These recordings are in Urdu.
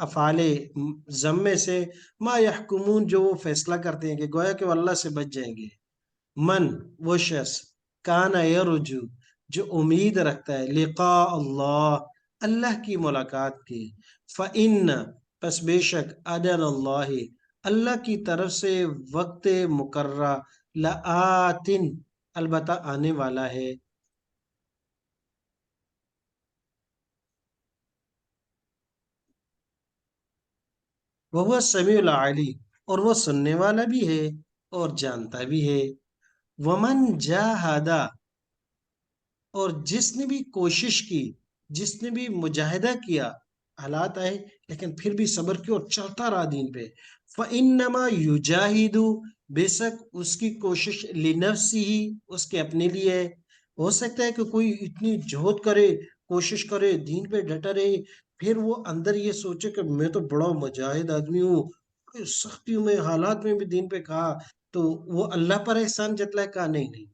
افعال ضم میں سے ما یحکمون جو وہ فیصلہ کرتے ہیں کہ گویا کہ وہ اللہ سے بچ جائیں گے. من وہ شخص کان یرجو جو امید رکھتا ہے لقاء اللہ اللہ کی ملاقات کی. فإن پس بے شک اجل اللہ اللہ کی طرف سے وقت مقررہ لآتن البتہ آنے والا ہے. وہ سمیع العلی اور وہ سننے والا بھی ہے اور جانتا بھی ہے. ومن جاہدا اور جس نے بھی کوشش کی جس نے بھی مجاہدہ کیا حالات آئے لیکن پھر بھی صبر کی اور چلتا رہا دین پہ. فَإِنَّمَا يُجَاهِدُ بے شک اس کی کوشش لِنَفْسِهِ اس کے اپنے لیے ہے. ہو سکتا ہے کہ کوئی اتنی جہد کرے کوشش کرے دین پہ ڈٹا رہے پھر وہ اندر یہ سوچے کہ میں تو بڑا مجاہد آدمی ہوں سختیوں میں حالات میں بھی دین پہ کہا تو وہ اللہ پر احسان جتلائے. کہا نہیں نہیں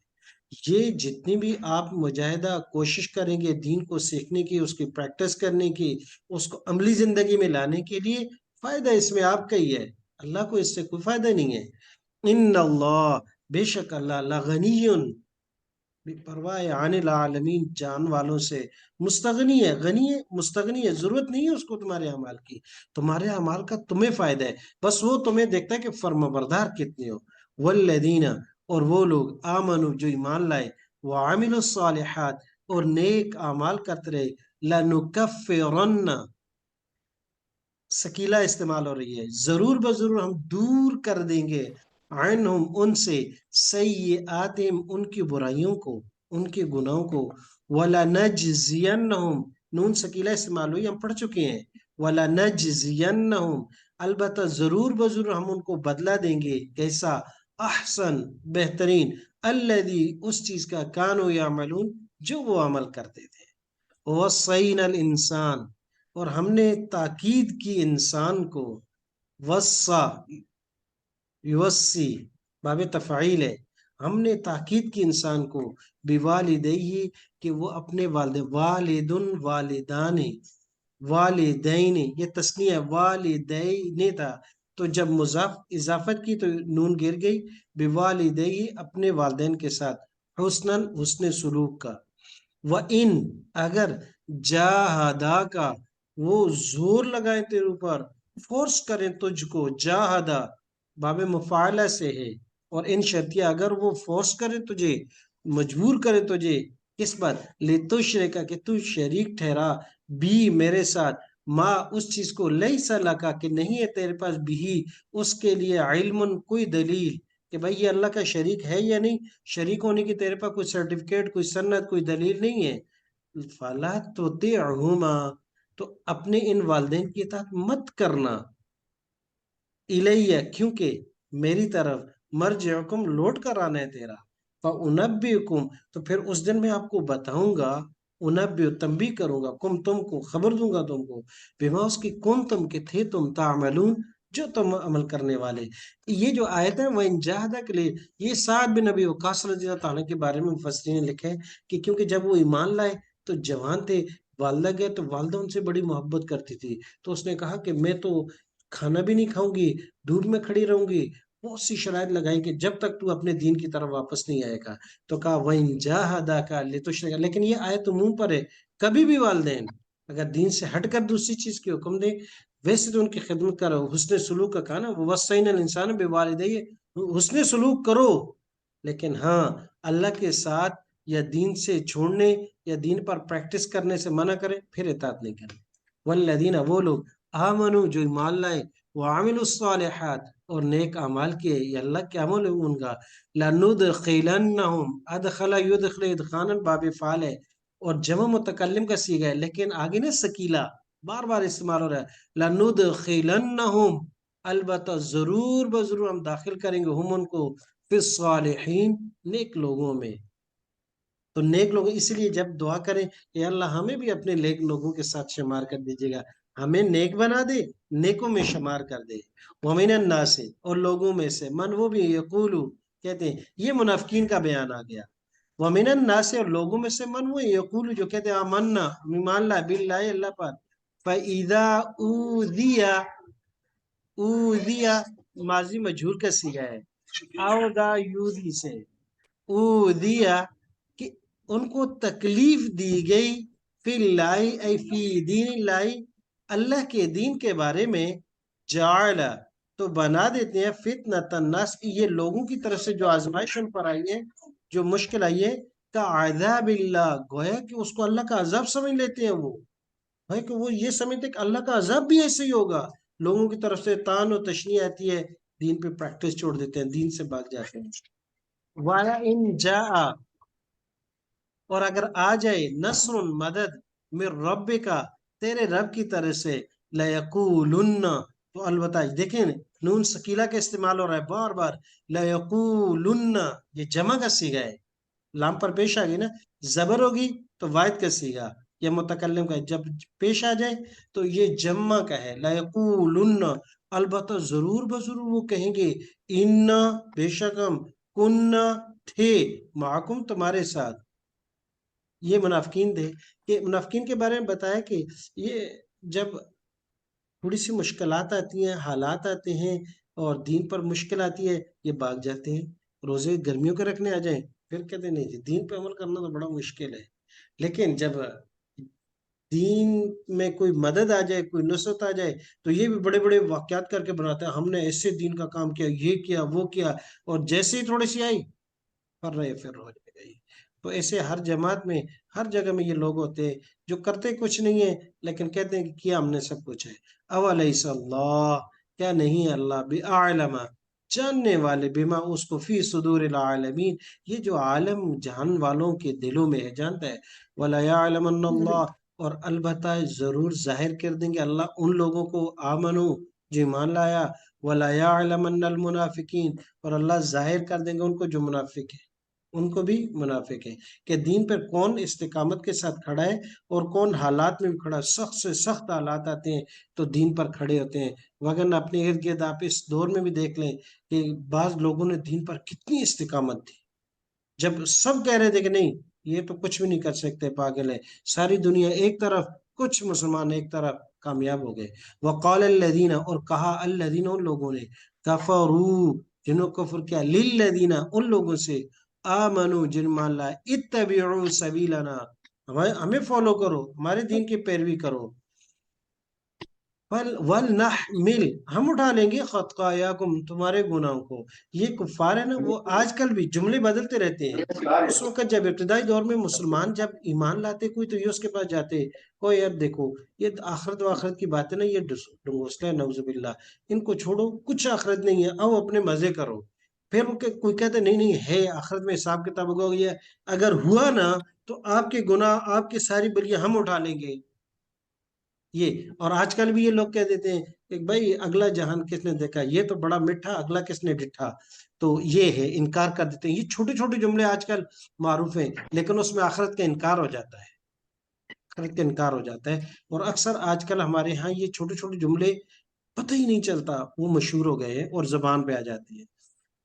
یہ جتنی بھی آپ مجاہدہ کوشش کریں گے دین کو سیکھنے کی اس کی پریکٹس کرنے کی اس کو عملی زندگی میں لانے کے لیے فائدہ اس میں آپ کا ہی ہے. اللہ کو اس سے کوئی فائدہ نہیں ہے. ان اللہ بے شک اللہ غنی بے پرواہ ہے عن العالمین جان والوں سے مستغنی ہے غنی ہے مستغنی ہے ضرورت نہیں ہے اس کو تمہارے اعمال کی. تمہارے اعمال کا تمہیں فائدہ ہے بس وہ تمہیں دیکھتا ہے کہ فرما بردار کتنے ہو. والذین اور وہ لوگ آمنو جو ایمان لائے وعملوا الصالحات اور نیک اعمال کرتے رہے لنکفرن سکیلا استعمال ہو رہی ہے ضرور بضرور ہم دور کر دیں گے عنہم ان سے سیئاتہم ان کی برائیوں کو ان کے گناہوں کو وَلَنَجْزِيَنَّهُمْ نون سکیلا استعمال ہوئی ہم پڑھ چکے ہیں. وَلَنَجْزِيَنَّهُمْ البتہ ضرور بضرور ہم ان کو بدلہ دیں گے کیسا احسن بہترین الذی اس چیز کا کانوا یعملون جو وہ عمل کرتے تھے. وَوَصَّيْنَا الْإِنسان اور ہم نے تاکید کی انسان کو وصا یوسی باب تفعیل ہے ہم نے تاکید کی انسان کو بوالدیہ کہ وہ اپنے والدن والدان والدین یہ تسنیہ والدین تھا تو جب مضاف اضافت کی تو نون گر گئی بوالدیہ اپنے والدین کے ساتھ حسن سلوک کا. وَإِن اگر جاہدا کا وہ زور لگائیں تیرے اوپر فورس کریں تجھ کو جاہدا باب مفاعلہ سے ہے اور ان شرطیہ اگر وہ فورس کریں تجھے مجبور کریں تجھے کس بات لتشرک کہ تو شریک ٹھہرا بھی میرے ساتھ ما اس چیز کو لیس لکا کہ نہیں ہے تیرے پاس بھی اس کے لیے علم کوئی دلیل کہ بھائی یہ اللہ کا شریک ہے یا نہیں شریک ہونے کی تیرے پاس کوئی سرٹیفکیٹ کوئی سند کوئی دلیل نہیں ہے. فلا تطیعہما تو اپنے ان والدین کی اطاعت مت کرنا الیہ کیونکہ میری طرف مرجعکم لوٹ کر آنا ہے تیرا. فانبئکم تو پھر اس دن میں آپ کو بتاؤں گا انبئ تنبیہ کروں گا کم تم کو خبر دوں گا تم کو بما اس کی کون تم کے تھے تم تعملون جو تم عمل کرنے والے. یہ جو آیت ہے وہ انجاہدہ کے لیے یہ سعد بن ابی وقاص رضی اللہ تعالیٰ کے بارے میں مفسرین نے لکھے کہ کیونکہ جب وہ ایمان لائے تو جوان تھے والدہ گئے تو والدہ ان سے بڑی محبت کرتی تھی تو اس نے کہا کہ میں تو کھانا بھی نہیں کھاؤں گی دھوپ میں کھڑی رہوں گی بہت سی شرائط لگائی کہ جب تک تو اپنے دین کی طرف واپس نہیں آئے گا. تو کہا وَإِن جَاهَدَاكَ لِتُشْرِكَ لیکن یہ آیت عموم پر ہے کبھی بھی والدین اگر دین سے ہٹ کر دوسری چیز کی حکم دے ویسے تو ان کی خدمت کرو حسن سلوک کا کہا نا وَوَصَّيْنَا الْإِنسَانَ بِوَالِدَيْهِ حسن سلوک کرو لیکن ہاں اللہ کے ساتھ یا دین سے چھوڑنے یا دین پر پریکٹس کرنے سے منع کرے پھر اطاعت نہیں کرے. والذین وہ لوگ آمنوا جو ایمان لائے وعملوا الصالحات اور نیک اعمال کیے یہ اللہ کے عمل ہے ان کا لندخلنہم ادخل یدخل ادخانا باب فعال ہے اور جمع متکلم کا صیغہ ہے لیکن آگے نا سکیلا بار بار استعمال ہو رہا ہے لندخلنہم البتہ ضرور بضرور ہم داخل کریں گے ہم ان کو فی الصالحین نیک لوگوں میں. تو نیک لوگ اس لیے جب دعا کریں کہ اللہ ہمیں بھی اپنے نیک لوگوں کے ساتھ شمار کر دیجیے گا ہمیں نیک بنا دے نیکوں میں شمار کر دے. ومن الناس اور لوگوں میں سے من وہ بھی یقولو کہتے ہیں یہ منافقین کا بیان آ گیا. ومن الناس اور لوگوں میں سے من وہ یقولو جو کہتے ہیں آمنا ایمان لا باللہ اللہ پر فَإِذَا أُوذِيَ، اوذیا ماضی مجہول کا صیغہ ہے، اودہ یوذی سے، اوذیا کہ ان کو تکلیف دی گئی، فی اللہ ای فی دین اللہ، اللہ کے دین کے بارے میں، جعل تو بنا دیتے ہیں فتنۃ الناس، یہ لوگوں کی طرف سے جو آزمائش ان پر آئی ہے، جو مشکل آئی ہے، کا عذاب اللہ، گویا کہ اس کو اللہ کا عذاب سمجھ لیتے ہیں وہ، ہے کہ وہ یہ سمجھتے کہ اللہ کا عذاب بھی ایسے ہی ہوگا، لوگوں کی طرف سے تان و تشنیع آتی ہے، دین پہ پریکٹس چھوڑ دیتے ہیں، دین سے بھاگ جاتے ہیں۔ وَإِن جَاءَ، اور اگر آ جائے، نصر مدد، من ربک، تیرے رب کی طرف سے، لَيَقُولُنَّ، تو البتہ دیکھیں نون سکیلہ کا استعمال ہو رہا ہے بار بار، لَيَقُولُنَّ، یہ جمع کا صیغہ ہے، لام پر پیش آ گئی نا، زبر ہوگی تو واحد کا صیغہ یا متکلم کا ہے، جب پیش آ جائے تو یہ جمع کا ہے، لَيَقُولُنَّ، البتہ ضرور بضرور وہ کہیں گے، ان بے شک ہم، کننا تھے، معکم تمہارے ساتھ، یہ منافقین تھے، کہ منافقین کے بارے میں بتایا کہ یہ جب تھوڑی سی مشکلات آتی ہیں، حالات آتے ہیں اور دین پر مشکل آتی ہے، یہ بھاگ جاتے ہیں، روزے گرمیوں کے رکھنے آ جائیں پھر کہتے ہیں نہیں جی دین پہ عمل کرنا تو بڑا مشکل ہے، لیکن جب دین میں کوئی مدد آ جائے، کوئی نصرت آ جائے، تو یہ بھی بڑے بڑے واقعات کر کے بناتا ہے، ہم نے ایسے دین کا کام کیا، یہ کیا وہ کیا، اور جیسے ہی تھوڑی سی آئی پھر ہو جائے گا، تو ایسے ہر جماعت میں، ہر جگہ میں یہ لوگ ہوتے ہیں جو کرتے کچھ نہیں ہے لیکن کہتے ہیں کہ کیا ہم نے سب کچھ ہے، اولیس اللہ، کیا نہیں اللہ بِأَعْلَمَ، جاننے والے، بما اس کو، فی صدور العالمین، یہ جو عالم جہان والوں کے دلوں میں ہے جانتا ہے، وَلَا يَعْلَمَنَّ اللَّهُ، اور البتہ ضرور ظاہر کر دیں گے اللہ ان لوگوں کو، آمنو جو ایمان لایا، وَلَا يَعْلَمَنَّ الْمُنَافِقِينَ، اور اللہ ظاہر کر دیں گے ان کو جو منافق ہے، ان کو بھی منافق ہے، کہ دین پر کون استقامت کے ساتھ کھڑا ہے اور کون حالات میں بھی کھڑا ہے، سخت سے سخت حالات آتے ہیں تو دین پر کھڑے ہوتے ہیں، وگرنہ اپنے ارد گرد آپ اس دور میں بھی دیکھ لیں کہ بعض لوگوں نے دین پر کتنی استقامت تھی، جب سب کہہ رہے تھے کہ نہیں یہ تو کچھ بھی نہیں کر سکتے، پاگل ہے، ساری دنیا ایک طرف، کچھ مسلمان ایک طرف، کامیاب ہو گئے، وقال الذین، اور کہا الذین ان لوگوں نے، کفروا جنہوں کفر کیا، للذین ان لوگوں سے، آمنو جن مان لائے، اتبعوا سبیلنا ہمیں فالو کرو، ہمارے دین کی پیروی کرو، وَلْنَحْمِلْ ہم اٹھا لیں گے، خَطْقَایَاکُمْ تمہارے گناہوں کو، یہ کفار ہے نا، وہ آج کل بھی جملے بدلتے رہتے ہیں، اس وقت جب ابتدائی دور میں مسلمان جب ایمان لاتے کوئی تو یہ اس کے پاس جاتے، او یار دیکھو یہ آخرت و آخرت کی باتیں نا، یہ ڈنگوسلہ ہے، نعوذ باللہ، ان کو چھوڑو، کچھ آخرت نہیں ہے، آؤ اپنے مزے کرو، پھر کوئی کہتے نہیں نہیں ہے آخرت میں حساب کتاب ہوگا، یہ اگر ہوا نا تو آپ کے گناہ، آپ کی ساری بلیاں ہم اٹھا لیں گے، یہ، اور آج کل بھی یہ لوگ کہہ دیتے ہیں کہ بھائی اگلا جہان کس نے دیکھا، یہ تو بڑا میٹھا، اگلا کس نے ڈٹھا، تو یہ ہے، انکار کر دیتے ہیں، یہ چھوٹے چھوٹے جملے آج کل معروف ہیں، لیکن اس میں آخرت کا انکار ہو جاتا ہے، آخرت کا انکار ہو جاتا ہے، اور اکثر آج کل ہمارے ہاں یہ چھوٹے چھوٹے جملے پتہ ہی نہیں چلتا وہ مشہور ہو گئے ہیں اور زبان پہ آ جاتی ہے،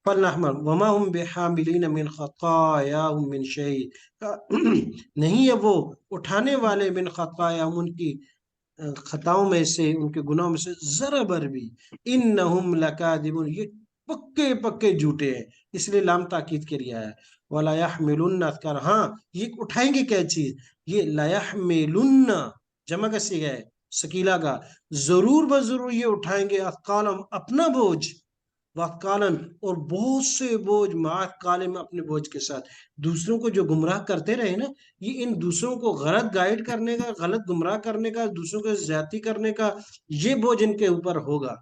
فَلْنَحْمَلْ وَمَا هُمْ بِحَامِلِينَ مِنْ خَطَایَاهُمْ مِنْ شَيْءٍ، نہیں ہے وہ اٹھانے والے، من خطایا ان کی خطاؤں میں سے، ان کے گناہوں میں سے، ذرا بر بھی، انہم لکاذبون یہ پکے پکے جھوٹے ہیں، اس لیے لام تاکید کے لیے آیا، ولا يحملن اثقال، ہاں یہ اٹھائیں گے کیا چیز، یہ لا يحملن جمع کا صیغہ ہے ثقیلہ کا، ضرور بضرور یہ اٹھائیں گے، اثقالم اپنا بوجھ، وَأَثْقَالًا اور بہت سے بوجھ، مع اثقالہم اپنے بوجھ کے ساتھ، دوسروں کو جو گمراہ کرتے رہے نا، یہ ان دوسروں کو غلط گائیڈ کرنے کا، غلط گمراہ کرنے کا، دوسروں کو زیادتی کرنے کا، یہ بوجھ ان کے اوپر ہوگا،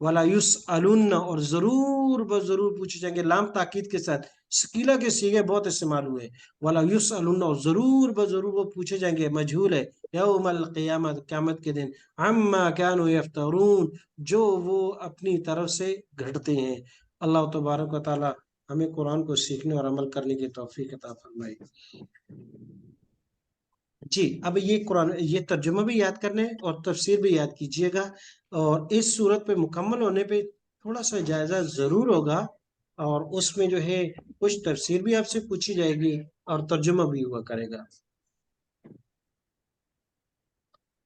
وَلَا يُسْأَلُنَّ اور ضرور بضرور پوچھے جائیں گے، لام تاکید کے ساتھ، ثقیلہ کے صیغے بہت استعمال ہوئے، وَلَا يُسْأَلُنَّ اور ضرور بضرور وہ پوچھے جائیں گے، مجہول ہے، یوم القیامت قیامت کے دن، عما كانوا يفترون جو وہ اپنی طرف سے گھڑتے ہیں، اللہ تبارک و تعالی ہمیں قرآن کو سیکھنے اور عمل کرنے کی توفیق عطا فرمائے۔ جی اب یہ قرآن، یہ ترجمہ بھی یاد کرنے اور تفسیر بھی یاد کیجئے گا، اور اس صورت پہ مکمل ہونے پہ تھوڑا سا جائزہ ضرور ہوگا، اور اس میں جو ہے کچھ تفسیر بھی آپ سے پوچھی جائے گی اور ترجمہ بھی ہوا کرے گا۔